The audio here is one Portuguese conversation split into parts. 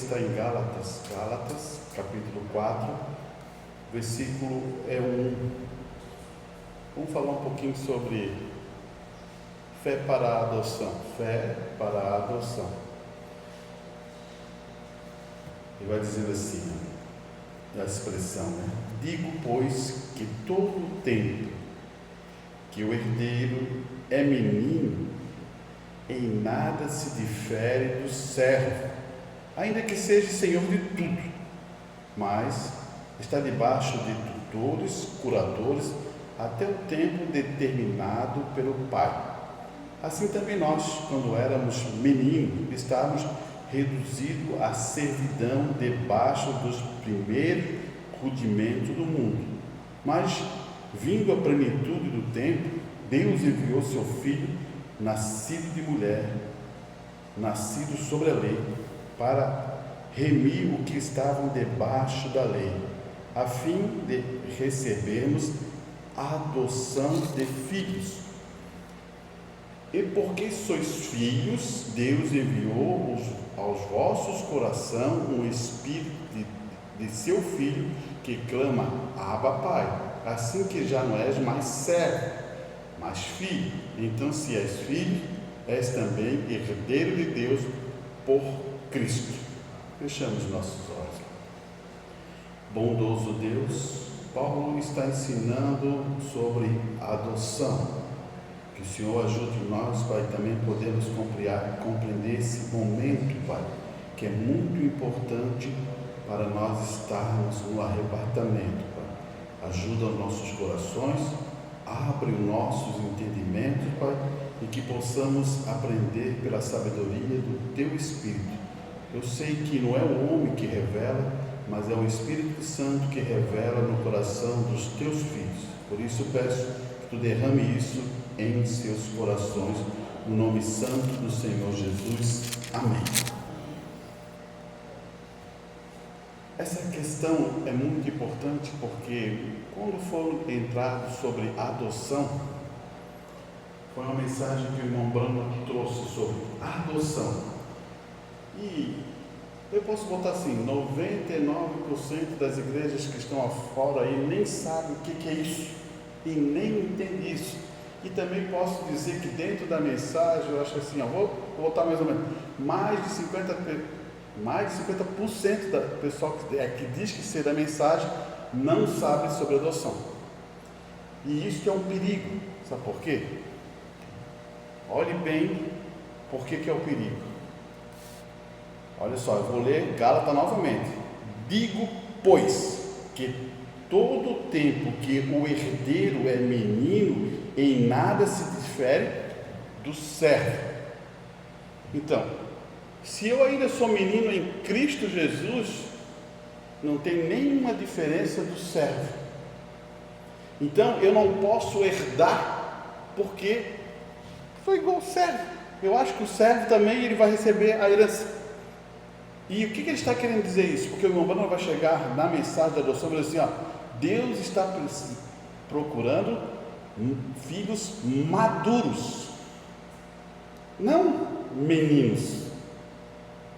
está em Gálatas, capítulo 4, versículo 1. Vamos falar um pouquinho sobre fé para a adoção. Fé para a adoção. Ele vai dizendo assim, a expressão, Digo, pois, que todo o tempo que o herdeiro é menino, em nada se difere do servo, ainda que seja senhor de tudo, mas está debaixo de tutores, curadores, até o tempo determinado pelo Pai. Assim também nós, quando éramos meninos, estávamos reduzidos à servidão debaixo dos primeiros rudimentos do mundo. Mas, vindo a plenitude do tempo, Deus enviou seu Filho, nascido de mulher, nascido sobre a lei, para remir o que estavam debaixo da lei, a fim de recebermos a adoção de filhos. E porque sois filhos, Deus enviou aos vossos corações um espírito de seu Filho, que clama, Abba, Pai. Assim que já não és mais servo, mas filho. Então, se és filho, és também herdeiro de Deus por Cristo. Fechamos nossos olhos. Bondoso Deus, Paulo está ensinando sobre a adoção. Que o Senhor ajude nós, Pai, também podemos compreender esse momento, Pai, que é muito importante para nós estarmos no arrebatamento, Pai. Ajuda os nossos corações, abre os nossos entendimentos, Pai, e que possamos aprender pela sabedoria do Teu Espírito. Eu sei que não é o homem que revela, mas é o Espírito Santo que revela no coração dos Teus filhos. Por isso peço que Tu derrame isso em seus corações, no nome santo do Senhor Jesus. Amém. Essa questão é muito importante porque quando for entrar sobre adoção, foi uma mensagem que o irmão Brahma trouxe sobre adoção. E eu posso botar assim, 99% das igrejas que estão afora aí nem sabem o que é isso e nem entendem isso. E também posso dizer que dentro da mensagem, eu acho assim, vou botar mais ou menos, mais de 50% da pessoa que diz que ser da mensagem não sabe sobre adoção. E isso é um perigo. Sabe por quê? Olhe bem por que é o perigo. Olha só, eu vou ler Gálatas novamente. Digo, pois, que todo o tempo que o herdeiro é menino, em nada se difere do servo. Então, se eu ainda sou menino em Cristo Jesus, não tem nenhuma diferença do servo. Então, eu não posso herdar, porque sou igual ao servo. Eu acho que o servo também ele vai receber a herança. E o que ele está querendo dizer isso? Porque o irmão Bruno vai chegar na mensagem da adoção e vai dizer assim, Deus está procurando filhos maduros, não meninos.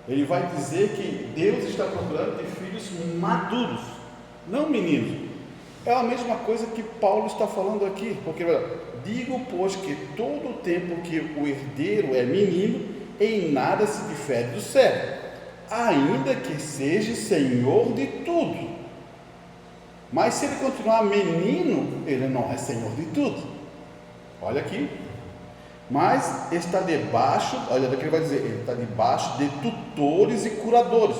Ele vai dizer que Deus está procurando ter filhos maduros, não meninos. É a mesma coisa que Paulo está falando aqui, porque digo, pois, que todo o tempo que o herdeiro é menino, em nada se difere do servo, ainda que seja senhor de tudo. Mas se ele continuar menino, ele não é senhor de tudo. Olha aqui. Mas está debaixo, olha daqui ele vai dizer, ele está debaixo de tutores e curadores.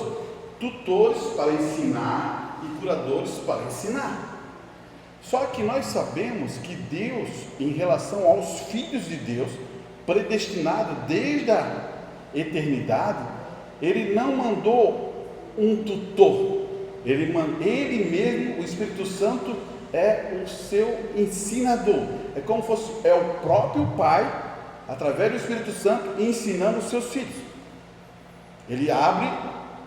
Tutores para ensinar e curadores para ensinar. Só que nós sabemos que Deus, em relação aos filhos de Deus, predestinado desde a eternidade, Ele não mandou um tutor. Ele mesmo, o Espírito Santo, é o seu ensinador. É como fosse o próprio Pai, através do Espírito Santo, ensinando os seus filhos. Ele abre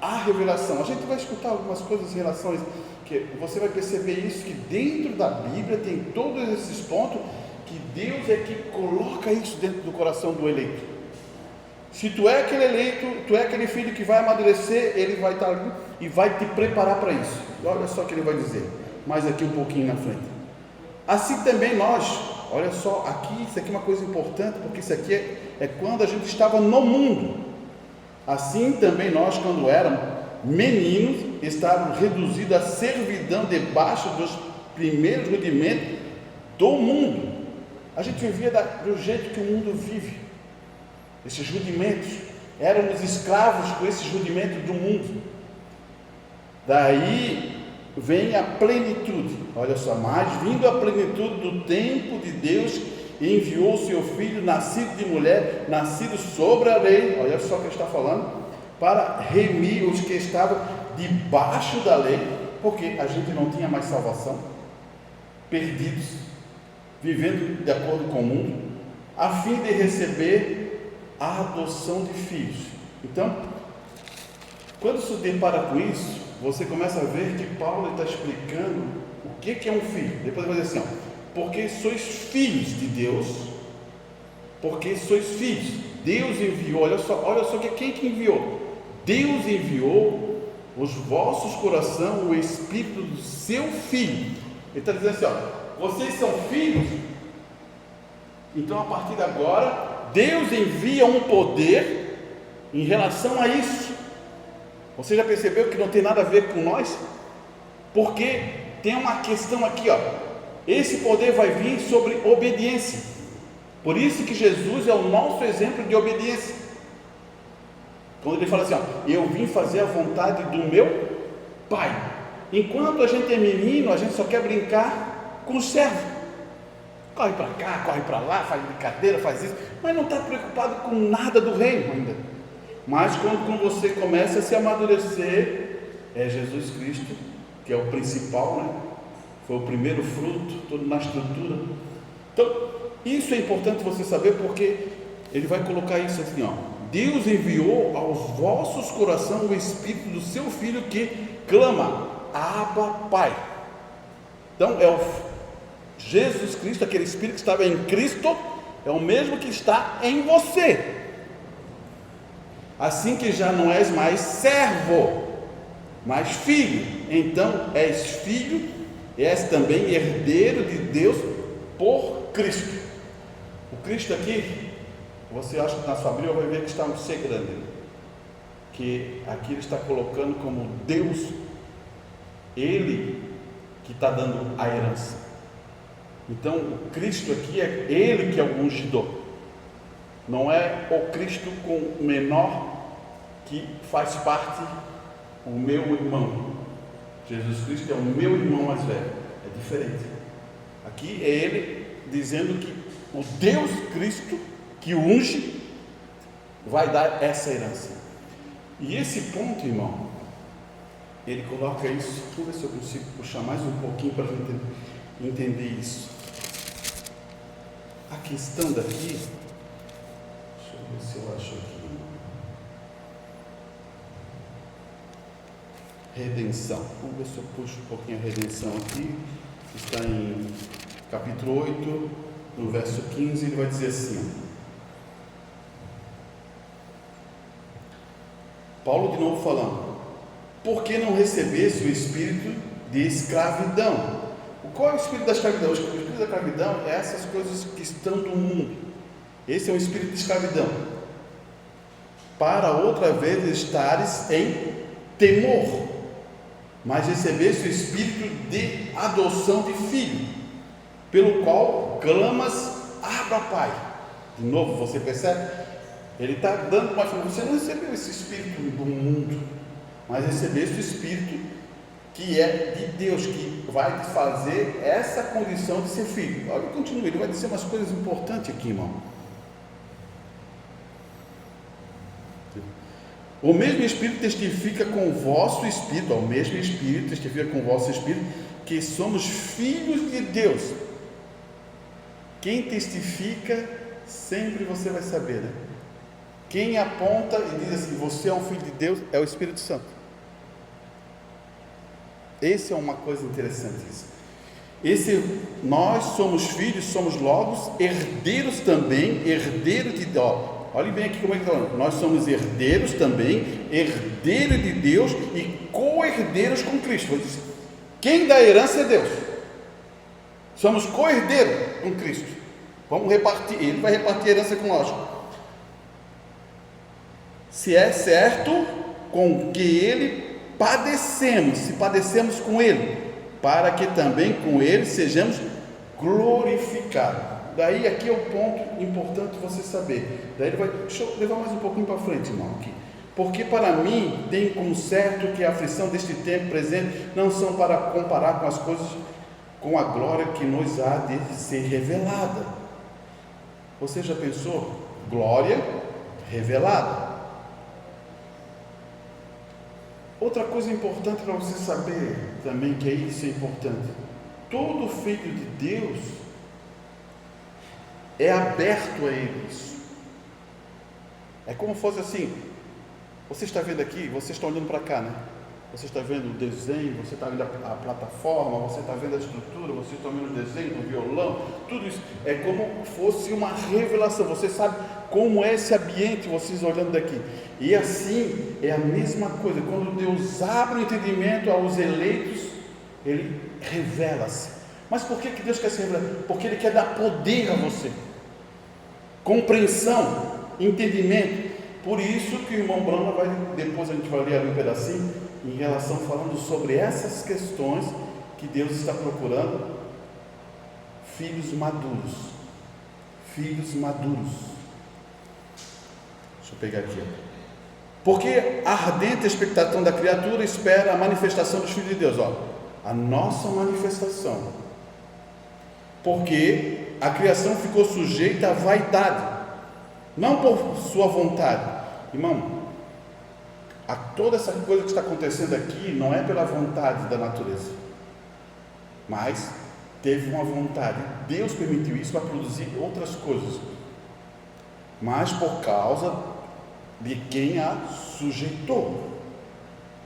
a revelação. A gente vai escutar algumas coisas em relação a isso, que você vai perceber isso, que dentro da Bíblia tem todos esses pontos, que Deus é que coloca isso dentro do coração do eleito. Se tu é aquele eleito, tu é aquele filho que vai amadurecer, ele vai estar ali e vai te preparar para isso. Olha só o que ele vai dizer, mais aqui um pouquinho na frente. Assim também nós, olha só, aqui, isso aqui é uma coisa importante, porque isso aqui é quando a gente estava no mundo. Assim também nós, quando éramos meninos, estávamos reduzidos à servidão debaixo dos primeiros rudimentos do mundo. A gente vivia do jeito que o mundo vive. Esses rudimentos, éramos escravos com esses rudimentos do mundo. Daí vem a plenitude, olha só, mas vindo a plenitude do tempo de Deus, enviou o seu filho, nascido de mulher, nascido sobre a lei, olha só o que ele está falando, para remir os que estavam debaixo da lei, porque a gente não tinha mais salvação, perdidos, vivendo de acordo com o mundo, a fim de receber a adoção de filhos. Então, quando se depara com isso, você começa a ver que Paulo está explicando o que é um filho. Depois ele vai dizer assim, porque sois filhos de Deus, porque sois filhos, Deus enviou, olha só quem que enviou? Deus enviou os vossos corações o Espírito do seu Filho. Ele está dizendo assim, vocês são filhos, então a partir de agora Deus envia um poder em relação a isso. Você já percebeu que não tem nada a ver com nós? Porque tem uma questão aqui, esse poder vai vir sobre obediência. Por isso que Jesus é o nosso exemplo de obediência. Quando ele fala assim, eu vim fazer a vontade do meu Pai. Enquanto a gente é menino, a gente só quer brincar com o servo. Corre para cá, corre para lá, faz brincadeira, faz isso, mas não está preocupado com nada do reino ainda. Mas quando você começa a se amadurecer, é Jesus Cristo, que é o principal, né? Foi o primeiro fruto, todo na estrutura. Então, isso é importante você saber, porque ele vai colocar isso assim, Deus enviou aos vossos corações o Espírito do seu Filho que clama, Abba, Pai. Então, é o Jesus Cristo, aquele Espírito que estava em Cristo, é o mesmo que está em você. Assim que já não és mais servo, mas filho. Então és filho, és também herdeiro de Deus por Cristo. O Cristo aqui, você acha que na sua Bíblia vai ver que está um C grande, que aqui ele está colocando como Deus, ele que está dando a herança. Então o Cristo aqui é ele que é o ungidor, não é o Cristo com o menor que faz parte, o meu irmão. Jesus Cristo é o meu irmão mais velho, é diferente. Aqui é ele dizendo que o Deus Cristo que o unge vai dar essa herança. E esse ponto, irmão, ele coloca isso. Vamos ver se eu consigo puxar mais um pouquinho para a gente entender isso. A questão daqui, deixa eu ver se eu acho aqui. Redenção. Vamos ver se eu puxo um pouquinho a redenção aqui. Está em capítulo 8, no verso 15, ele vai dizer assim. Paulo de novo falando. Por que não recebesse o espírito de escravidão? Qual é o espírito da escravidão? O espírito da escravidão é essas coisas que estão no mundo. Esse é um espírito de escravidão. Para outra vez estares em temor, mas recebeste o espírito de adoção de filho, pelo qual clamas, Abba, Pai. De novo, você percebe? Ele está dando uma informação. Você não recebeu esse espírito do mundo, mas recebeste o espírito que é de Deus, que vai te fazer essa condição de ser filho. Olha, continua, ele vai dizer umas coisas importantes aqui, irmão. O mesmo Espírito testifica com o vosso Espírito, o mesmo Espírito testifica com o vosso Espírito, que somos filhos de Deus. Quem testifica, sempre você vai saber, né? Quem aponta e diz assim, você é um filho de Deus, é o Espírito Santo. Essa é uma coisa interessante isso. Nós somos filhos, somos logos, herdeiros também, herdeiro de Deus. Olhe bem aqui como é que está falando. Nós somos herdeiros também, herdeiros de Deus e co-herdeiros com Cristo. Quem dá a herança é Deus. Somos co-herdeiros com Cristo. Vamos repartir, Ele vai repartir a herança conosco. Se é certo com que Ele padecemos, se padecemos com Ele, para que também com Ele sejamos glorificados. Daí aqui é o ponto importante você saber. Daí ele vai, deixa eu levar mais um pouquinho para frente, irmão, aqui. Porque para mim tem como certo que a aflição deste tempo presente não são para comparar com as coisas, com a glória que nos há de ser revelada. Você já pensou? Glória revelada. Outra coisa importante para você saber também, que isso é importante. Todo filho de Deus é aberto a eles. É como fosse assim, você está vendo aqui, você está olhando para cá, né? Você está vendo o desenho, você está vendo a plataforma, você está vendo a estrutura, você está vendo o desenho, o violão, tudo isso é como fosse uma revelação. Você sabe como é esse ambiente, vocês olhando daqui. E assim é a mesma coisa, quando Deus abre o entendimento aos eleitos, Ele revela-se. Mas por que Deus quer se revelar? Porque Ele quer dar poder a você, compreensão, entendimento. Por isso que o irmão Brahma vai, depois a gente vai ler ali um pedacinho, em relação, falando sobre essas questões que Deus está procurando, filhos maduros. Filhos maduros. Deixa eu pegar aqui. Porque a ardente expectação da criatura espera a manifestação dos filhos de Deus. A nossa manifestação. Porque a criação ficou sujeita à vaidade, não por sua vontade. Irmão, toda essa coisa que está acontecendo aqui não é pela vontade da natureza, mas teve uma vontade. Deus permitiu isso para produzir outras coisas, mas por causa de quem a sujeitou.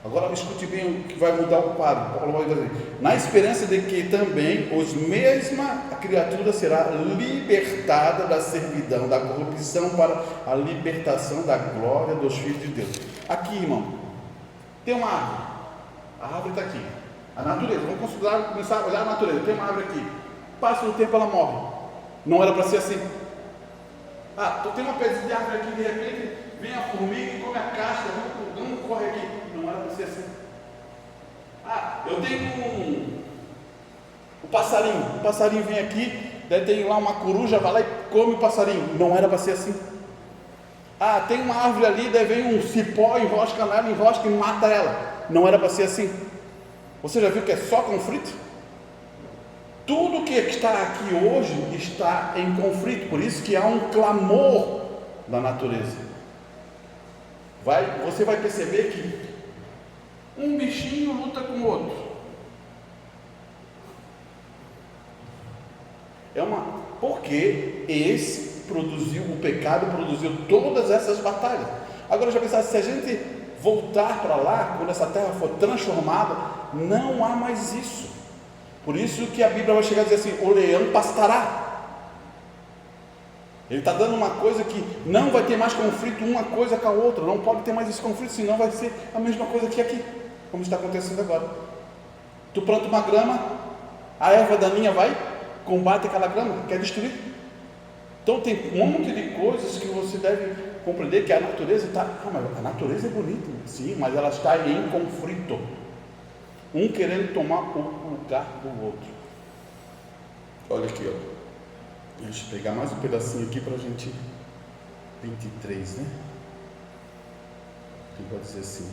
Agora escute bem o que vai mudar o quadro. Paulo vai dizer: na esperança de que também os mesma criatura será libertada da servidão, da corrupção, para a libertação da glória dos filhos de Deus. Aqui, irmão, tem uma árvore. A árvore está aqui. A natureza, vamos começar a olhar a natureza. Tem uma árvore aqui. Passa um tempo, ela morre. Não era para ser assim. Tu tem uma pedaço de árvore aqui, de repente vem a formiga e come a casca, não corre aqui. Não era para ser assim. Eu tenho o passarinho vem aqui, daí tem lá uma coruja, vai lá e come o passarinho. Não era para ser assim. Tem uma árvore ali, daí vem um cipó, enrosca nela, enrosca e mata ela. Não era para ser assim. Você já viu que é só conflito? Tudo que está aqui hoje está em conflito, por isso que há um clamor da natureza. Você vai perceber que um bichinho luta com o outro. Porque esse o pecado produziu todas essas batalhas. Agora já pensaram, se a gente voltar para lá, quando essa terra for transformada, não há mais isso. Por isso que a Bíblia vai chegar a dizer assim: o leão pastará. Ele está dando uma coisa que não vai ter mais conflito uma coisa com a outra, não pode ter mais esse conflito, senão vai ser a mesma coisa que aqui, como está acontecendo agora. Tu planta uma grama, a erva daninha vai, combate aquela grama, quer destruir. Então tem um monte de coisas que você deve compreender, que a natureza está, mas a natureza é bonita, sim, mas ela está em conflito, um querendo tomar o lugar do outro. Olha aqui, deixa eu pegar mais um pedacinho aqui para a gente. 23, né? Ele vai dizer assim: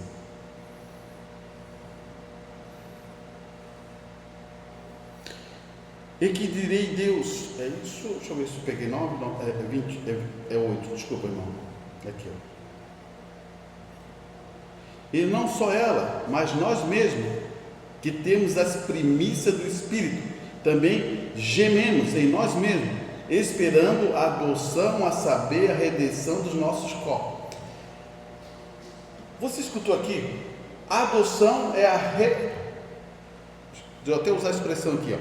e que direi Deus, é isso? Deixa eu ver se eu peguei 9, não, é 20, é 8, desculpa, irmão. Aqui, E não só ela, mas nós mesmos, que temos as primícias do Espírito, também gememos em nós mesmos, esperando a adoção, a saber, a redenção dos nossos corpos. Você escutou aqui? A adoção é deixa eu até usar a expressão aqui,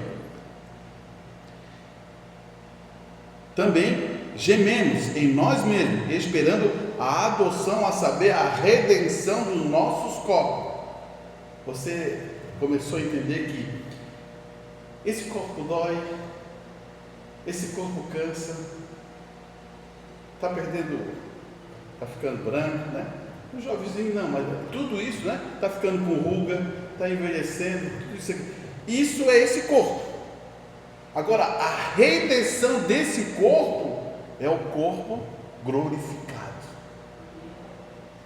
Também gememos em nós mesmos, esperando a adoção, a saber, a redenção dos nossos corpos. Você começou a entender que esse corpo dói, esse corpo cansa, está perdendo, está ficando branco, né? O jovenzinho não, mas tudo isso, né? Está ficando com ruga, está envelhecendo, tudo isso aqui. Isso é esse corpo. Agora, a redenção desse corpo é o corpo glorificado.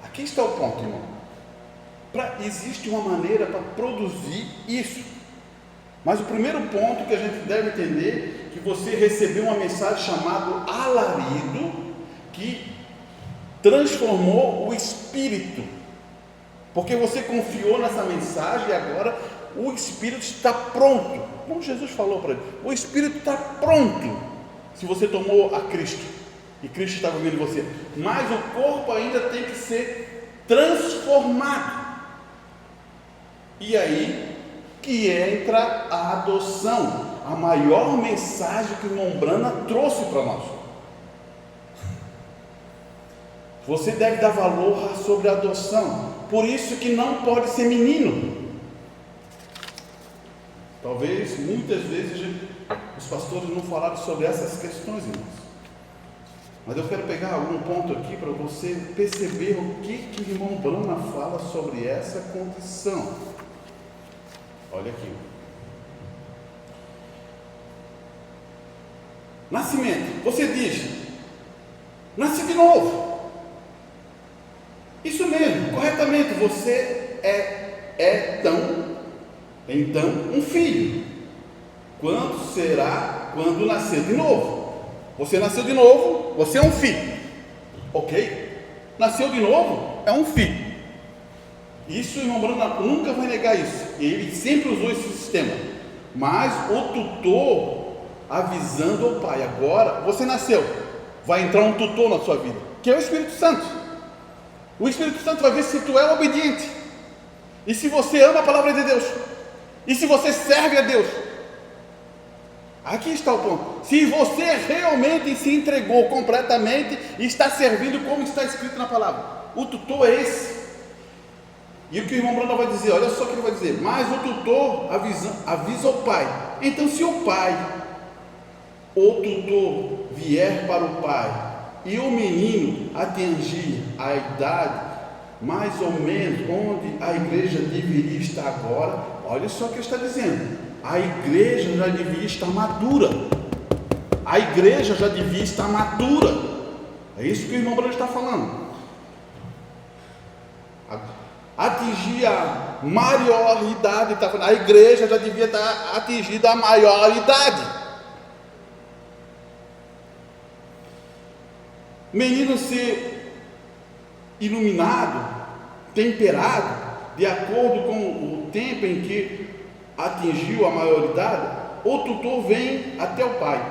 Aqui está o ponto, irmão. Existe uma maneira para produzir isso. Mas o primeiro ponto que a gente deve entender é que você recebeu uma mensagem chamada alarido, que transformou o espírito, porque você confiou nessa mensagem e agora o espírito está pronto. Como Jesus falou para ele, o espírito está pronto se você tomou a Cristo e Cristo está vivendo em você, mas o corpo ainda tem que ser transformado. E aí que entra a adoção, a maior mensagem que o irmão Brana trouxe para nós. Você deve dar valor sobre a adoção, por isso que não pode ser menino. Talvez muitas vezes os pastores não falaram sobre essas questões, irmãos, mas eu quero pegar algum ponto aqui para você perceber o que o irmão Brana fala sobre essa condição. Olha aqui. Nascimento. Você diz: nasci de novo. Isso mesmo, corretamente. Você então um filho. Quando será quando nascer de novo? Você nasceu de novo, você é um filho. Ok? Nasceu de novo, é um filho. Isso o irmão Bruno nunca vai negar isso. Ele sempre usou esse sistema. Mas o tutor avisando ao pai: agora você nasceu, vai entrar um tutor na sua vida, que é o Espírito Santo. O Espírito Santo vai ver se tu é obediente, e se você ama a palavra de Deus, e se você serve a Deus. Aqui está o ponto. Se você realmente se entregou completamente e está servindo como está escrito na palavra, o tutor é esse. E o que o irmão Bruno vai dizer, olha só o que ele vai dizer: mas o tutor avisa ao pai. Então, se o pai, o tutor, vier para o pai e o menino atingir a idade mais ou menos onde a igreja deveria estar agora, olha só o que ele está dizendo: a igreja já devia estar madura. A igreja já devia estar madura. É isso que o irmão Bruno está falando. Atingir a maior idade, a igreja já devia estar atingida a maior idade. Menino ser iluminado, temperado, de acordo com o tempo em que atingiu a maioridade, o tutor vem até o pai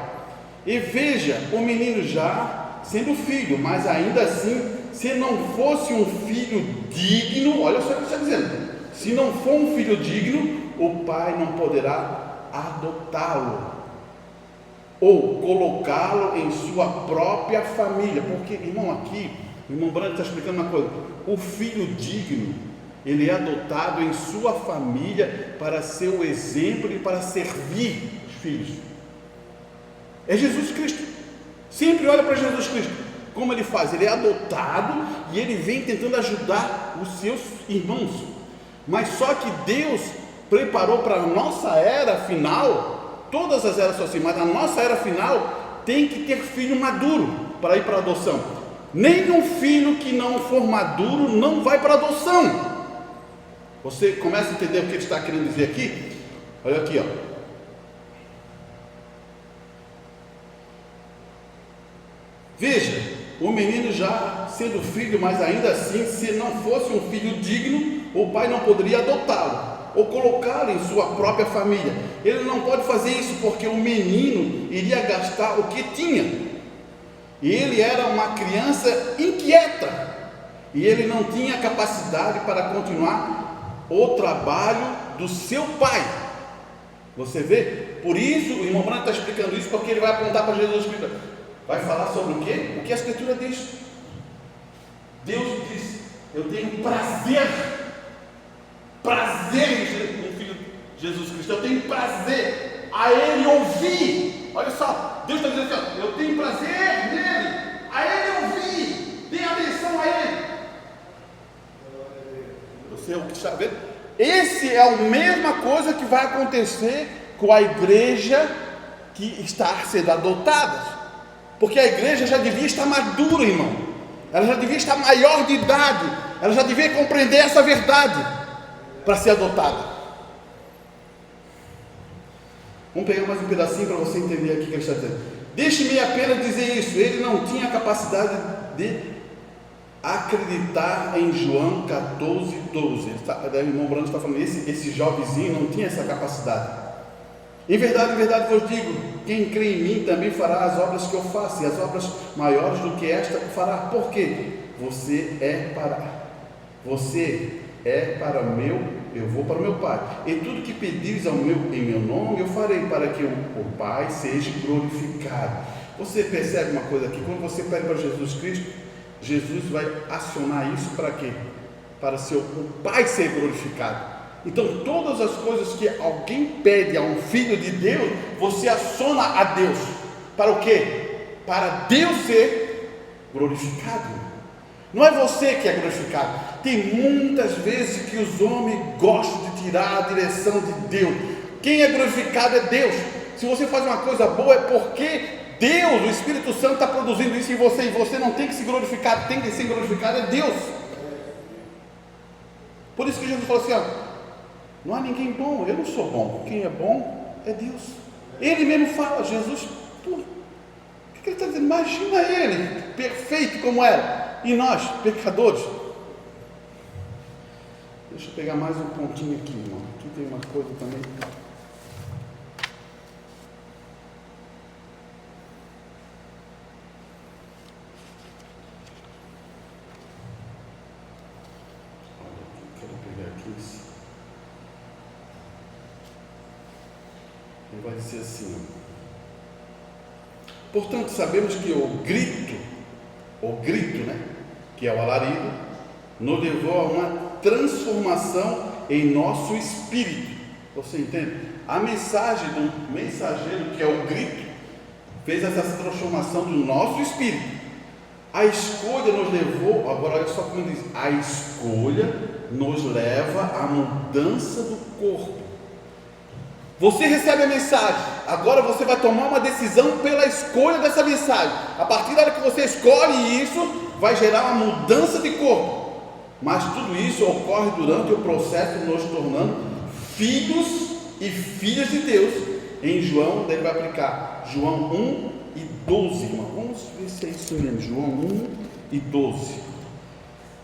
e veja o menino já sendo filho, mas ainda assim, se não fosse um filho digno, olha só o que está dizendo: se não for um filho digno, o pai não poderá adotá-lo ou colocá-lo em sua própria família. Porque, irmão, aqui o irmão Branco está explicando uma coisa: o filho digno, ele é adotado em sua família para ser o exemplo e para servir os filhos. É Jesus Cristo. Sempre olha para Jesus Cristo. Como ele faz? Ele é adotado e ele vem tentando ajudar os seus irmãos. Mas só que Deus preparou para a nossa era final. Todas as eras são assim, mas a nossa era final tem que ter filho maduro para ir para a adoção. Nenhum filho que não for maduro não vai para a adoção. Você começa a entender o que ele está querendo dizer aqui? Olha aqui, ó. Veja, o menino já sendo filho, mas ainda assim, se não fosse um filho digno, o pai não poderia adotá-lo ou colocá-lo em sua própria família. Ele não pode fazer isso porque o menino iria gastar o que tinha. E ele era uma criança inquieta e ele não tinha capacidade para continuar o trabalho do seu pai. Você vê? Por isso o irmão Branco está explicando isso, porque ele vai apontar para Jesus Cristo. vai falar sobre o quê? O que a Escritura diz. Deus diz: eu tenho prazer no Filho Jesus Cristo, eu tenho prazer a Ele ouvir. Olha só, Deus está dizendo assim: eu tenho prazer nele, a Ele ouvir, dê atenção a Ele. Você é o que está vendo? Esse é a mesma coisa que vai acontecer com a igreja que está sendo adotada, porque a igreja já devia estar madura, irmão, ela já devia estar maior de idade, ela já devia compreender essa verdade para ser adotada. Vamos pegar mais um pedacinho para você entender aqui o que ele está dizendo. Deixe-me apenas dizer isso: ele não tinha a capacidade de acreditar em João 14:12. O irmão Brando está falando, esse jovenzinho não tinha essa capacidade. Em verdade vos digo, quem crê em mim também fará as obras que eu faço, e as obras maiores do que esta fará. Por quê? Você é para o meu, eu vou para o meu Pai, e tudo que pedires em meu nome eu farei, para que o Pai seja glorificado. Você percebe uma coisa aqui? Quando você pede para Jesus Cristo, Jesus vai acionar isso para quê? Para o Pai ser glorificado. Então todas as coisas que alguém pede a um filho de Deus, você aciona a Deus. Para o quê? Para Deus ser glorificado. Não é você que é glorificado. Tem muitas vezes que os homens gostam de tirar a direção de Deus. Quem é glorificado é Deus. Se você faz uma coisa boa, é porque Deus, o Espírito Santo, está produzindo isso em você, e você não tem que se glorificar, tem que ser glorificado é Deus. Por isso que Jesus falou assim: não há ninguém bom, eu não sou bom, quem é bom é Deus. Ele mesmo fala, Jesus, o que ele está dizendo? Imagina ele, perfeito como era, e nós, pecadores. Deixa eu pegar mais um pontinho aqui, irmão. Aqui tem uma coisa também. Ele vai dizer assim: portanto sabemos que o grito, né, que é o alarido, nos levou a uma transformação em nosso espírito. Você entende? A mensagem do mensageiro, que é o grito, fez essa transformação do nosso espírito. A escolha nos levou, agora olha só como diz, a escolha nos leva à mudança do corpo. Você recebe a mensagem, agora você vai tomar uma decisão pela escolha dessa mensagem. A partir da hora que você escolhe isso, vai gerar uma mudança de corpo. Mas tudo isso ocorre durante o processo de nos tornando filhos e filhas de Deus. Em João, ele vai aplicar João 1:12, irmão. Vamos ver se é isso mesmo, João 1:12.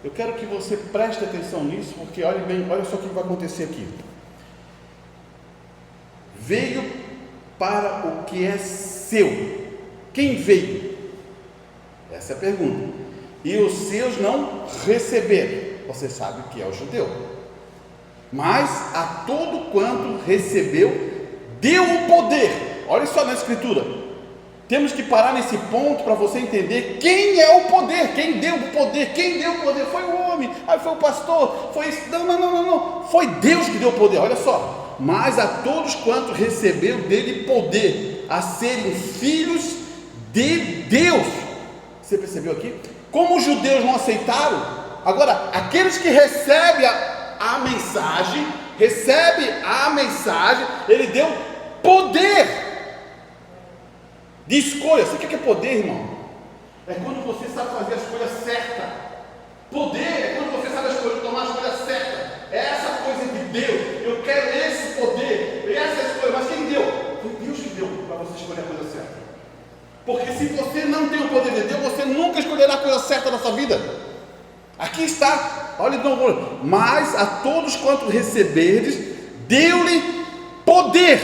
Eu quero que você preste atenção nisso, porque olha só o que vai acontecer aqui. Veio para o que é seu. Quem veio? Essa é a pergunta. E os seus não receberam. Você sabe que é o judeu. Mas a todo quanto recebeu, deu o poder. Olha só na escritura. Temos que parar nesse ponto para você entender quem é o poder. Quem deu o poder? Quem deu o poder? Foi o homem, aí foi o pastor, foi isso. Não. Foi Deus que deu o poder. Olha só. Mas a todos quanto recebeu dele poder a serem filhos de Deus. Você percebeu aqui? Como os judeus não aceitaram, agora aqueles que recebem a mensagem, ele deu poder de escolha. Você quer que é poder, irmão? É quando você sabe fazer a escolha certa. Poder é quando você sabe tomar a escolha certa. É essa coisa de Deus. Eu quero esse poder, essa escolha. Mas quem deu? Foi Deus que deu para você escolher a coisa certa. Porque se você não tem o poder de Deus, você nunca escolherá a coisa certa na sua vida. Aqui está, olha de novo. Mas a todos quanto receberdes, deu-lhe poder.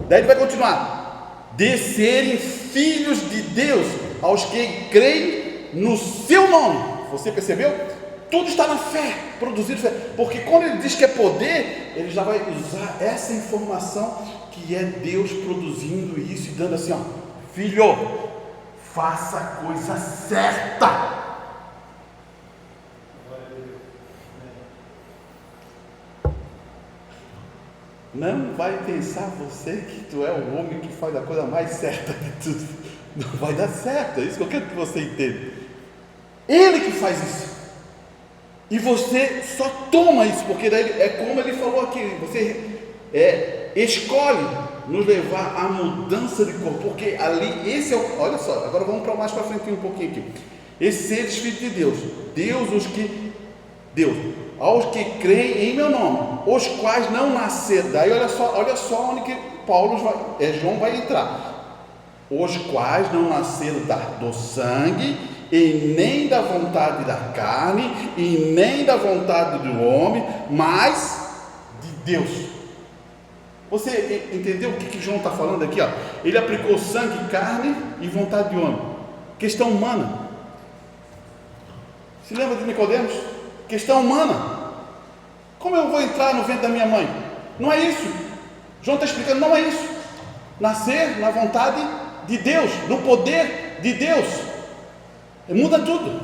Daí ele vai continuar: de serem filhos de Deus, aos que creem no seu nome. Você percebeu? Tudo está na fé, produzido fé. Porque quando ele diz que é poder, ele já vai usar essa informação que é Deus produzindo isso e dando assim: ó, filho, faça a coisa certa. Não vai pensar você que tu é o homem que faz a coisa mais certa de tudo. Não vai dar certo. É isso que eu quero que você entenda. Ele que faz isso. E você só toma isso, porque daí é como ele falou aqui, você escolhe nos levar à mudança de corpo, porque ali, esse é o, olha só, agora vamos para mais para frente um pouquinho aqui. Esses seres filhos de Deus, aos que creem em meu nome, os quais não nasceram, daí olha só onde que João vai entrar, os quais não nasceram do sangue, e nem da vontade da carne, e nem da vontade do homem, mas de Deus. Você entendeu o que João está falando aqui? Ele aplicou sangue, carne e vontade do homem. Questão humana. Se lembra de Nicodemos? Questão humana. Como eu vou entrar no ventre da minha mãe? Não é isso. João está explicando, não é isso. Nascer na vontade de Deus, no poder de Deus. Muda tudo.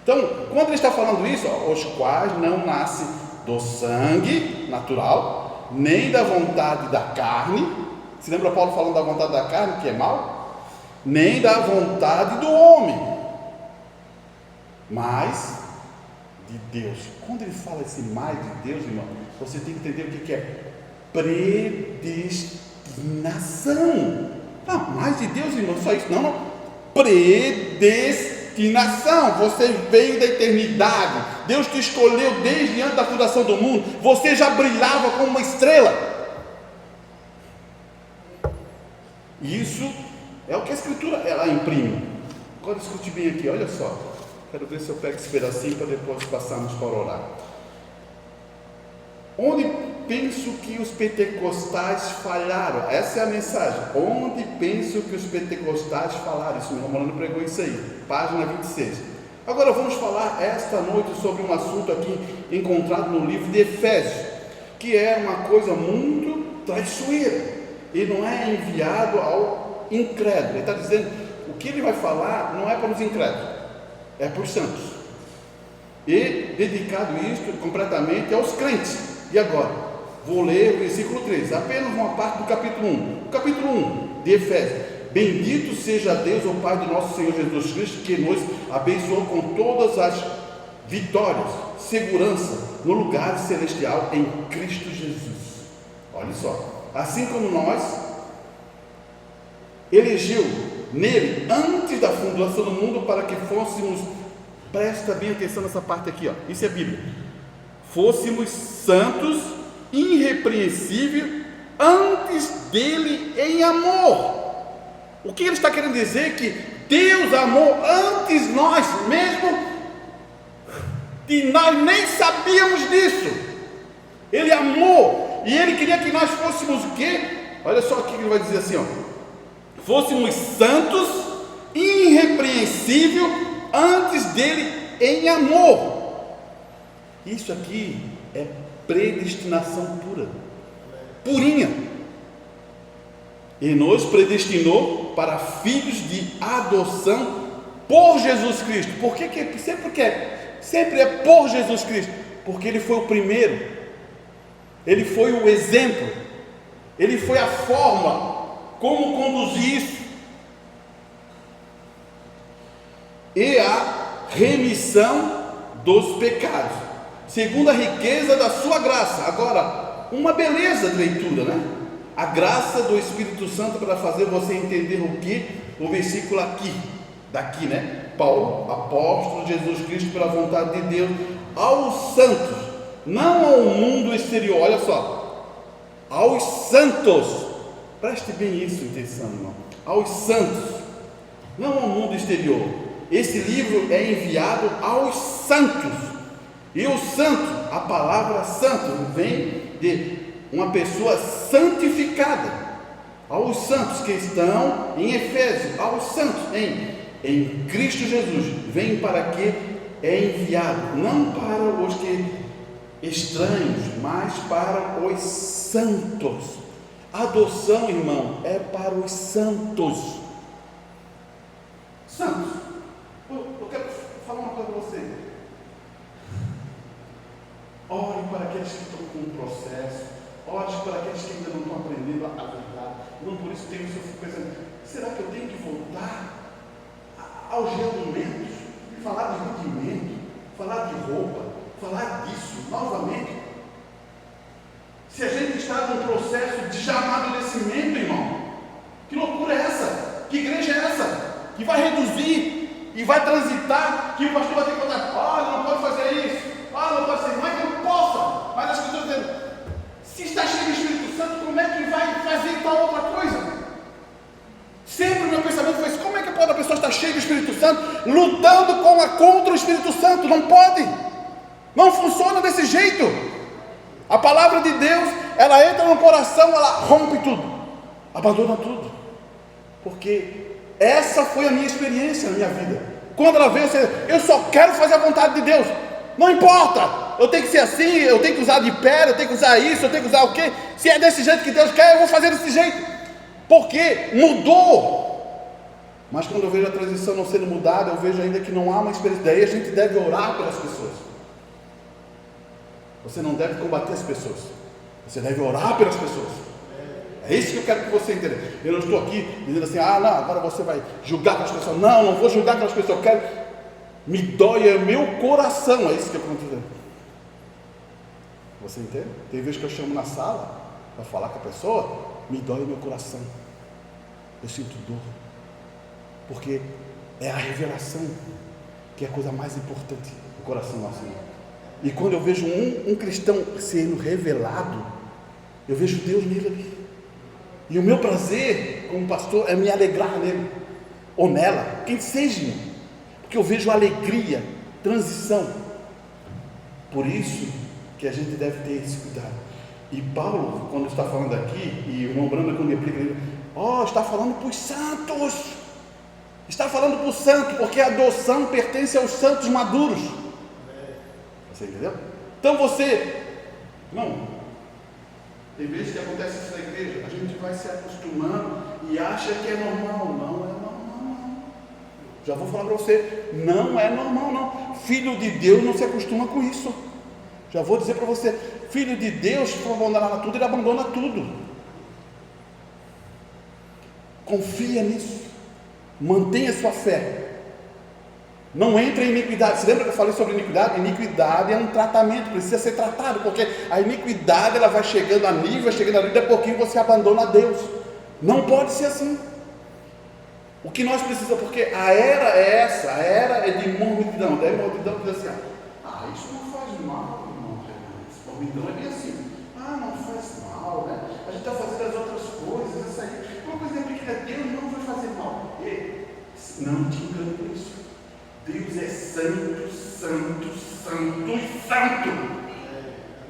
Então, quando ele está falando isso, os quais não nascem do sangue natural, nem da vontade da carne. Se lembra Paulo falando da vontade da carne, que é mal? Nem da vontade do homem, mas de Deus. Quando ele fala esse mais de Deus, irmão, você tem que entender o que é predestinação. Mais de Deus, irmão, só isso. Não. Predestinação. Você veio da eternidade. Deus te escolheu desde antes da fundação do mundo. Você já brilhava como uma estrela. Isso é o que a Escritura ela imprime. Agora escute bem aqui, olha só. Quero ver se eu pego esse pedacinho para depois passarmos para orar. Onde penso que os pentecostais falharam? Essa é a mensagem. Onde penso que os pentecostais falaram? Isso, meu irmão pregou isso aí, página 26. Agora vamos falar esta noite sobre um assunto aqui encontrado no livro de Efésios, que é uma coisa muito traiçoeira. Ele não é enviado ao incrédulo. Ele está dizendo, o que ele vai falar não é para os incrédulos, é para os santos. E dedicado isto completamente aos crentes. E agora, vou ler o versículo 3, apenas uma parte do capítulo 1. O capítulo 1 de Efésios. Bendito seja Deus, o Pai do nosso Senhor Jesus Cristo, que nos abençoou com todas as vitórias, segurança no lugar celestial em Cristo Jesus. Olha só, assim como nós elegeu nele antes da fundação do mundo para que fôssemos, presta bem atenção nessa parte aqui, isso é Bíblia, fôssemos santos, irrepreensíveis antes dele em amor. O que ele está querendo dizer? Que Deus amou antes nós mesmo, e nós nem sabíamos disso. Ele amou, e ele queria que nós fôssemos o quê? Olha só o que ele vai dizer assim, fôssemos santos, irrepreensíveis antes dele em amor. Isso aqui é predestinação pura, purinha. E nos predestinou para filhos de adoção por Jesus Cristo. Por que sempre é por Jesus Cristo? Porque ele foi o primeiro, ele foi o exemplo, ele foi a forma como conduzir isso, e a remissão dos pecados, segundo a riqueza da sua graça. Agora, uma beleza de leitura, né? A graça do Espírito Santo para fazer você entender o que? O versículo daqui, né? Paulo, apóstolo de Jesus Cristo pela vontade de Deus, aos santos, não ao mundo exterior, olha só, aos santos, preste bem isso, atenção, irmão, aos santos, não ao mundo exterior. Esse livro é enviado aos santos, e o santo, a palavra santo, vem de uma pessoa santificada, aos santos que estão em Efésios, aos santos em Cristo Jesus, vem para que é enviado, não para os que estranhos, mas para os santos. Adoção, irmão, é para os santos. Santos, eu quero falar uma coisa para você. Ore para aqueles que estão com um processo, ore para aqueles que ainda não estão aprendendo a verdade. Não por isso eu fico pensando, será que eu tenho que voltar aos reunimentos, falar de rendimento, falar de roupa, falar disso novamente? Se a gente está num processo de amadurecimento, irmão, que loucura é essa? Que igreja é essa? Que vai reduzir e vai transitar, que o pastor vai ter que contar, não pode fazer isso, não pode ser, não é que não possa, mas as pessoas dizendo, se está cheio do Espírito Santo, como é que vai fazer tal outra coisa? Sempre o meu pensamento foi assim, como é que pode a pessoa estar cheia do Espírito Santo, lutando contra o Espírito Santo? Não pode, não funciona desse jeito. A palavra de Deus, ela entra no coração, ela rompe tudo, abandona tudo, porque essa foi a minha experiência na minha vida. Quando ela veio, eu só quero fazer a vontade de Deus, não importa, eu tenho que ser assim, eu tenho que usar de pé, eu tenho que usar isso, eu tenho que usar o quê? Se é desse jeito que Deus quer, eu vou fazer desse jeito, porque mudou. Mas quando eu vejo a transição não sendo mudada, eu vejo ainda que não há uma experiência. Daí a gente deve orar pelas pessoas. Você não deve combater as pessoas, você deve orar pelas pessoas. É isso que eu quero que você entenda. Eu não estou aqui dizendo assim, não, agora você vai julgar aquelas pessoas. Não vou julgar aquelas pessoas. Eu quero, me dói o meu coração. É isso que eu estou dizendo. Você entende? Tem vezes que eu chamo na sala para falar com a pessoa, me dói o meu coração. Eu sinto dor, porque é a revelação que é a coisa mais importante do coração nosso. E quando eu vejo um cristão sendo revelado, eu vejo Deus nele ali. E o meu prazer como pastor é me alegrar nele, ou nela, quem seja, porque eu vejo alegria, transição. Por isso que a gente deve ter esse cuidado. E Paulo, quando está falando aqui, e o irmão Brando, quando me aplica, ele está falando para os santos, está falando para o santo, porque a adoção pertence aos santos maduros. Você entendeu? Então não, tem vezes que acontece isso na igreja, a gente vai se acostumando e acha que é normal. Não é normal, não. Já vou falar para você, não é normal, não. Filho de Deus não se acostuma com isso. Já vou dizer para você, filho de Deus, se for abandonar tudo, ele abandona tudo. Confia nisso, mantenha sua fé. Não entre em iniquidade. Você lembra que eu falei sobre iniquidade? Iniquidade é um tratamento, precisa ser tratado, porque a iniquidade ela vai chegando a nível, daqui a pouquinho você abandona Deus. Não pode ser assim. O que nós precisamos, porque a era é essa, a era é de mornidão. Daí mornidão diz assim, isso não faz mal, irmão. Mornidão é bem assim, não faz mal, né? A gente está fazendo as outras coisas, essa aí. Uma coisa pequena, Deus não vai fazer mal. Não te engane por isso. Deus é santo, santo, santo e santo.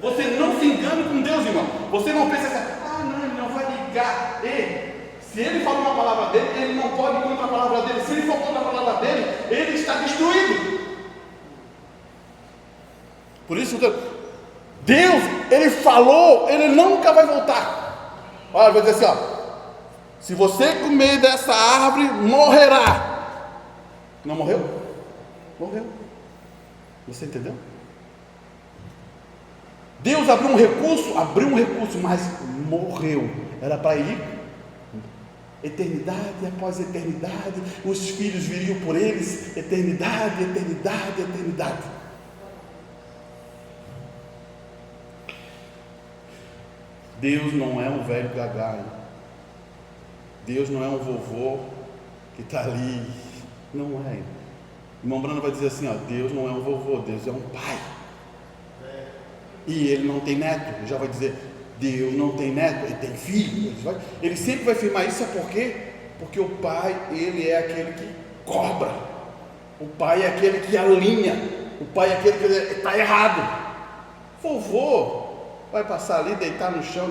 Você não se engane com Deus, irmão. Você não pensa assim, não, ele não vai ligar. Se ele fala uma palavra dele, ele não pode ir contra a palavra dele. Se ele for contra a palavra dele, ele está destruído. Por isso, Deus, ele falou, ele nunca vai voltar. Olha, vai dizer assim, se você comer dessa árvore, morrerá. Não morreu? Morreu. Você entendeu? Deus abriu um recurso, mas morreu. Era para ir eternidade após eternidade, os filhos viriam por eles, eternidade, eternidade, eternidade. Deus não é um velho gagá. Deus não é um vovô que está ali. Não é. O irmão Brando vai dizer assim, Deus não é um vovô, Deus é um pai. E ele não tem neto. Ele já vai dizer, Deus não tem neto, ele tem filho. Ele sempre vai afirmar isso, sabe por quê? Porque o pai, ele é aquele que cobra. O pai é aquele que alinha. O pai é aquele que está errado. Vovô vai passar ali, deitar no chão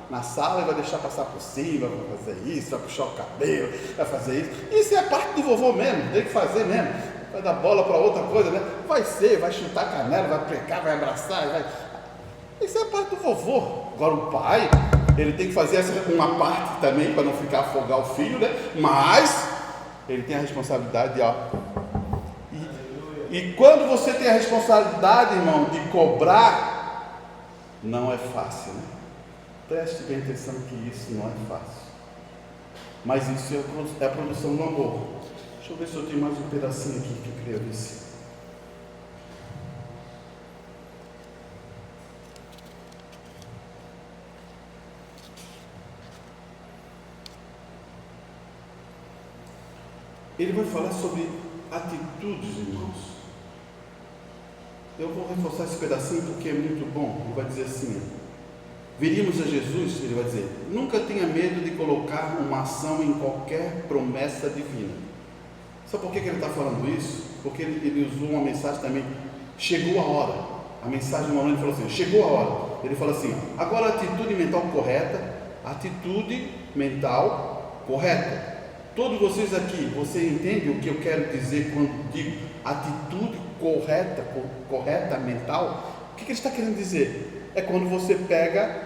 na sala e vai deixar passar por cima, vai fazer isso, vai puxar o cabelo, vai fazer isso. Isso é parte do vovô mesmo, tem que fazer mesmo. Vai dar bola para outra coisa, né? Vai chutar a canela, vai precar, vai abraçar, Isso é parte do vovô. Agora o pai, ele tem que fazer uma parte também para não afogar o filho, né? Mas Ele tem a responsabilidade, ó. E quando você tem a responsabilidade, irmão, de cobrar, não é fácil, né? Preste bem atenção que isso não é fácil. Mas isso é a produção do amor. Deixa eu ver se eu tenho mais um pedacinho aqui que eu queria ver se... Ele vai falar sobre atitudes, irmãos. Eu vou reforçar esse pedacinho porque é muito bom. Ele vai dizer assim: veríamos a Jesus, ele vai dizer, nunca tenha medo de colocar uma ação em qualquer promessa divina. Sabe por que ele está falando isso? Porque ele usou uma mensagem também, chegou a hora. A mensagem do momento falou assim, chegou a hora. Ele fala assim, agora atitude mental correta. Todos vocês aqui, você entende o que eu quero dizer quando digo atitude correta mental? O que ele está querendo dizer? É quando você pega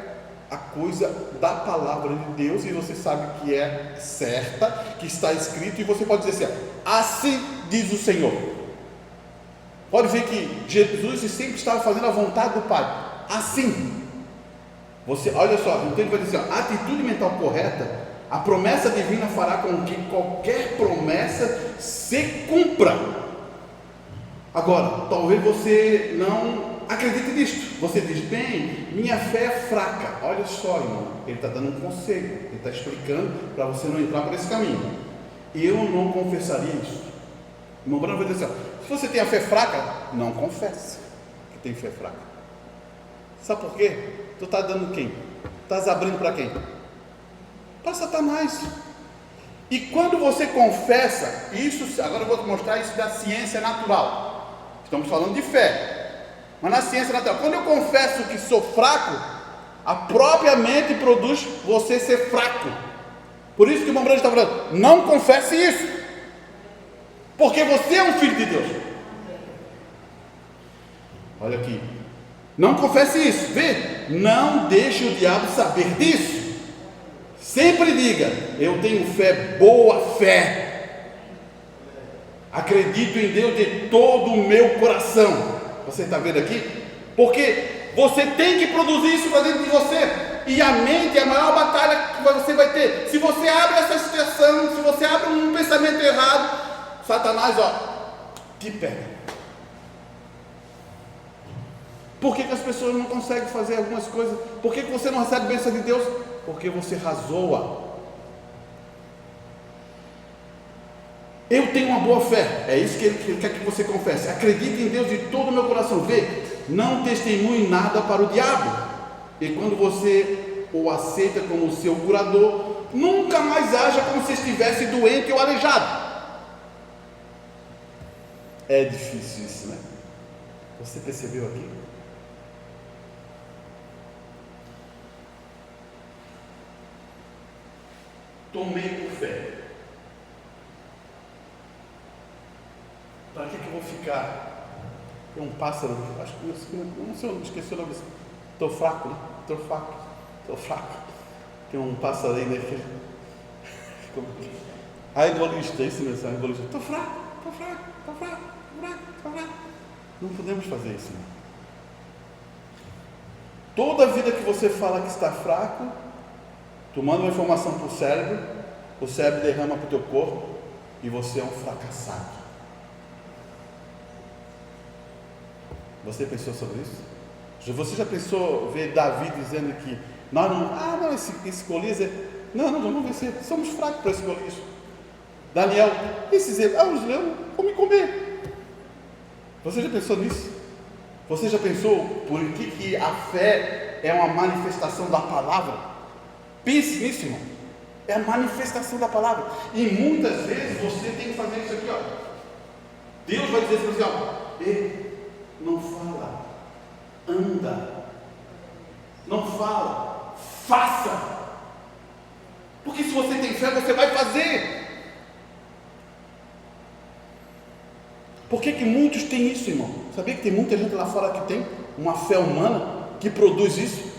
a coisa da palavra de Deus e você sabe que é certa, que está escrito, e você pode dizer assim diz o Senhor. Pode ver que Jesus sempre estava fazendo a vontade do Pai, assim. Você, olha só, então ele vai dizer, atitude mental correta, a promessa divina fará com que qualquer promessa se cumpra. Agora, talvez você não acredite nisto. Você diz, bem, minha fé é fraca. Olha só, irmão, ele está dando um conselho, ele está explicando para você não entrar por esse caminho. Eu não confessaria isso. O irmão Branco vai dizer assim, se você tem a fé fraca, não confesse que tem fé fraca. Sabe por quê? Tu está dando quem? Estás abrindo para quem? Para Satanás. E quando você confessa isso, agora eu vou te mostrar isso da ciência natural. Estamos falando de fé, mas na ciência natural, quando eu confesso que sou fraco, a própria mente produz você ser fraco. Por isso que o irmão Branco está falando, não confesse isso, porque você é um filho de Deus. Olha aqui, não confesse isso, vê, não deixe o diabo saber disso. Sempre diga, eu tenho fé, boa fé, acredito em Deus de todo o meu coração. Você está vendo aqui? Porque você tem que produzir isso para dentro de você, e a mente é a maior batalha que você vai ter. Se você abre essa situação, se você abre um pensamento errado, Satanás, te pega. Por que as pessoas não conseguem fazer algumas coisas? Por que você não recebe a bênção de Deus? Porque você razoa. Eu tenho uma boa fé, é isso que ele quer que você confesse. Acredite em Deus de todo o meu coração. Vê, não testemunhe nada para o diabo. E quando você o aceita como seu curador, nunca mais haja como se estivesse doente ou aleijado. É difícil isso, né? Você percebeu aqui? Tomei por fé. Para que eu vou ficar? Tem um pássaro, acho que não sei, eu esqueci o nome. Estou fraco, né? Estou fraco. Tem um pássaro aí, né? A egoísta, é isso mesmo, a egoísta. Estou fraco. Não podemos fazer isso, né? Toda vida que você fala que está fraco, tu manda uma informação para o cérebro derrama para o teu corpo e você é um fracassado. Você pensou sobre isso? Você já pensou ver Davi dizendo que esse Golias vamos vencer, somos fracos para esse Golias. Daniel, os leões vão me comer. Você já pensou nisso? Você já pensou por que a fé é uma manifestação da palavra? Pense nisso, irmão. É a manifestação da palavra. E muitas vezes você tem que fazer isso aqui, Deus vai dizer assim, não fala, anda, não fala, faça. Porque se você tem fé, você vai fazer. Por que muitos têm isso, irmão? Sabia que tem muita gente lá fora que tem uma fé humana que produz isso?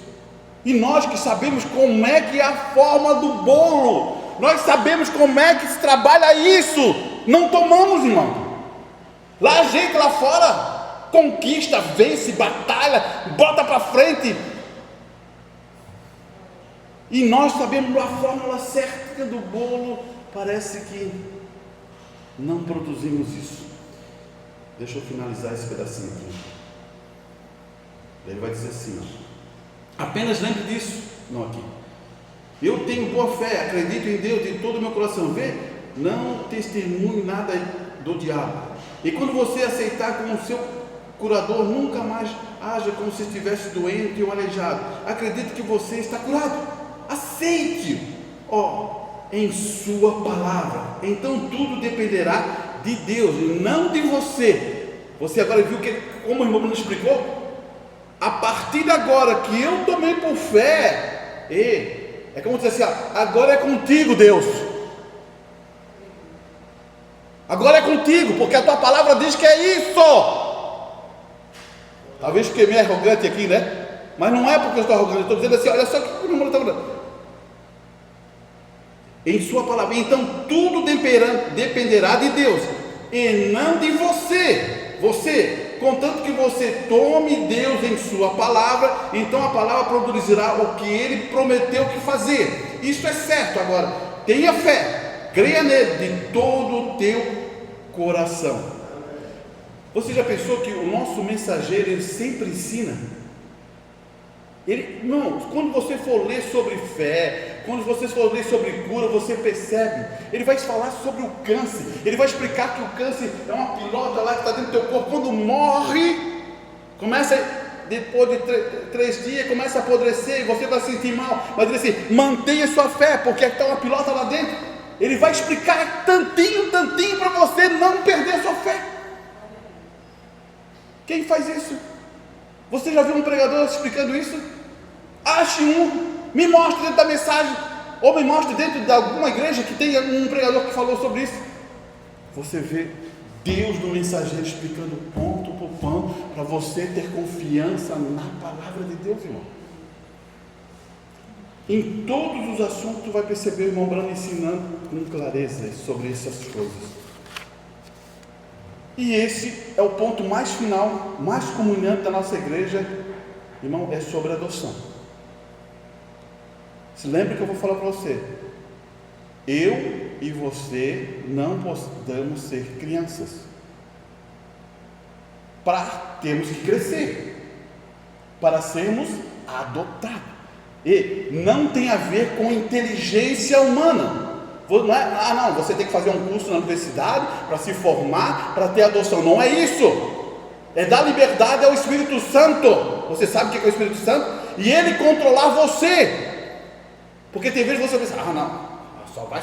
E nós que sabemos como é que é a forma do bolo, nós sabemos como é que se trabalha isso. Não tomamos, irmão. Lá a gente lá fora conquista, vence, batalha, bota para frente. E nós sabemos a fórmula certa do bolo. Parece que não produzimos isso. Deixa eu finalizar esse pedacinho aqui. Ele vai dizer assim, ó, apenas lembre disso. Não aqui. Eu tenho boa fé, acredito em Deus de todo o meu coração. Vê? Não testemunhe nada do diabo. E quando você aceitar como seu curador, nunca mais haja como se estivesse doente ou aleijado. Acredite que você está curado. Aceite, em sua palavra. Então tudo dependerá de Deus e não de você. Você agora viu como o irmão nos explicou? A partir de agora que eu tomei por fé, é como dizer assim, agora é contigo, Deus. Agora é contigo, porque a tua palavra diz que é isso. Talvez fiquei meio arrogante aqui, né? Mas não é porque eu estou arrogante, eu estou dizendo assim, olha só o que o irmão está falando. Em sua palavra. Então tudo dependerá de Deus e não de você, contanto que você tome Deus em sua palavra, então a palavra produzirá o que ele prometeu que fazer. Isso é certo. Agora tenha fé, creia nele de todo o teu coração. Você já pensou que o nosso mensageiro, ele sempre ensina? Não, quando você for ler sobre fé, quando você for ler sobre cura, você percebe, ele vai falar sobre o câncer, ele vai explicar que o câncer é uma pilota lá que está dentro do teu corpo, quando morre, começa, depois de 3 dias, começa a apodrecer, e você vai se sentir mal, mas ele diz assim, mantenha sua fé, porque está uma pilota lá dentro, ele vai explicar tantinho para você não perder a sua fé. Quem faz isso? Você já viu um pregador explicando isso? Ache me mostre dentro da mensagem, ou me mostre dentro de alguma igreja que tenha um pregador que falou sobre isso. Você vê Deus no mensageiro explicando ponto por ponto, para você ter confiança na palavra de Deus, irmão. Em todos os assuntos tu vai perceber o irmão Brano ensinando com clareza sobre essas coisas. E esse é o ponto mais final, mais comunhante da nossa igreja, irmão, é sobre adoção. Se lembra que eu vou falar para você, eu e você não podemos ser crianças, para termos que crescer, para sermos adotados, e não tem a ver com inteligência humana. Não é, você tem que fazer um curso na universidade para se formar, para ter adoção. Não é isso. É dar liberdade ao Espírito Santo. Você sabe o que é o Espírito Santo? E ele controlar você. Porque tem vezes você pensa, só vai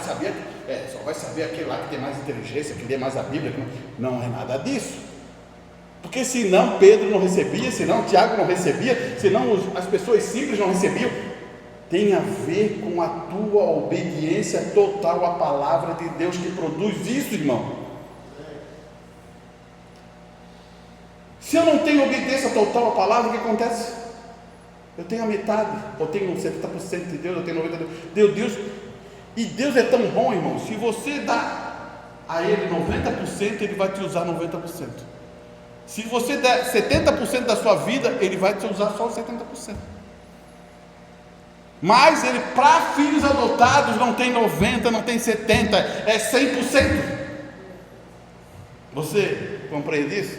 saber aquele lá que tem mais inteligência, que lê mais a Bíblia. Não é nada disso. Porque senão Pedro não recebia, senão Tiago não recebia, senão as pessoas simples não recebiam. Tem a ver com a tua obediência total à palavra de Deus que produz isso, irmão. Se eu não tenho obediência total à palavra, o que acontece? Eu tenho a metade, eu tenho 70% de Deus, eu tenho 90% de Deus. E Deus é tão bom, irmão, se você dá a Ele 90%, Ele vai te usar 90%. Se você der 70% da sua vida, Ele vai te usar só 70%. Mas Ele, para filhos adotados, não tem 90%, não tem 70%, é 100%. Você compreende isso?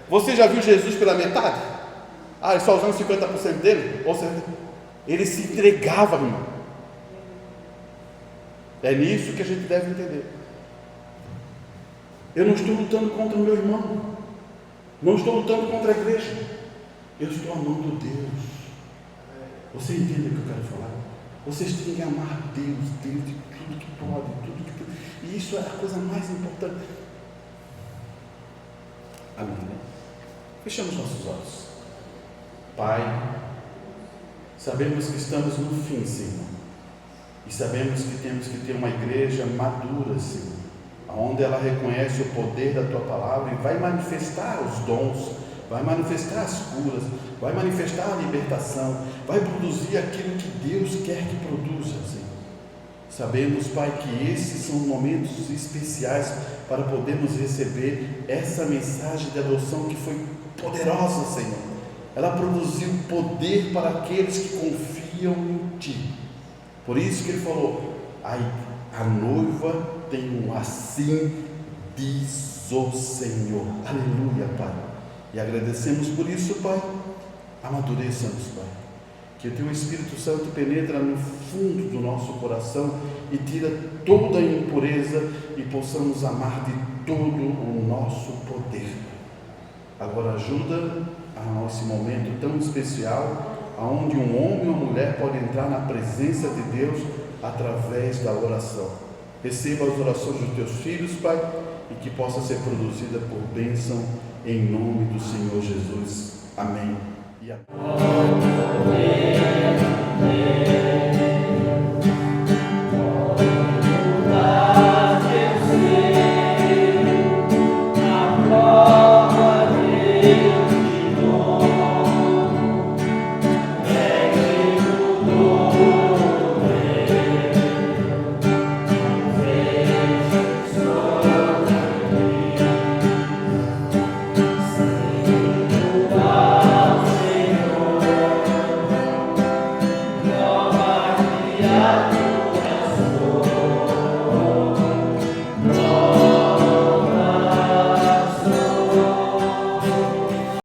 Você já viu Jesus pela metade? Ele só usando 50% dele? Ou seja, ele se entregava, irmão. É nisso que a gente deve entender. Eu não estou lutando contra o meu irmão, não estou lutando contra a igreja, eu estou amando Deus. Você entende o que eu quero falar? Vocês têm que amar Deus de tudo que pode, e isso é a coisa mais importante. Amém, né? Fechamos nossos olhos. Pai, sabemos que estamos no fim, Senhor, e sabemos que temos que ter uma igreja madura, Senhor, onde ela reconhece o poder da Tua palavra e vai manifestar os dons, vai manifestar as curas, vai manifestar a libertação, vai produzir aquilo que Deus quer que produza, Senhor. Sabemos, Pai, que esses são momentos especiais para podermos receber essa mensagem de adoção que foi poderosa, Senhor. Ela produziu poder para aqueles que confiam em Ti. Por isso que Ele falou: a noiva tem um assim diz o Senhor. Aleluia, Pai. E agradecemos por isso, Pai. Amadureça-nos, Pai. Que o Teu Espírito Santo penetra no fundo do nosso coração e tira toda a impureza e possamos amar de todo o nosso poder. Agora ajuda a esse momento tão especial, onde um homem ou uma mulher pode entrar na presença de Deus através da oração. Receba as orações dos Teus filhos, Pai, e que possa ser produzida por bênção em nome do Senhor Jesus. Amém. E amém.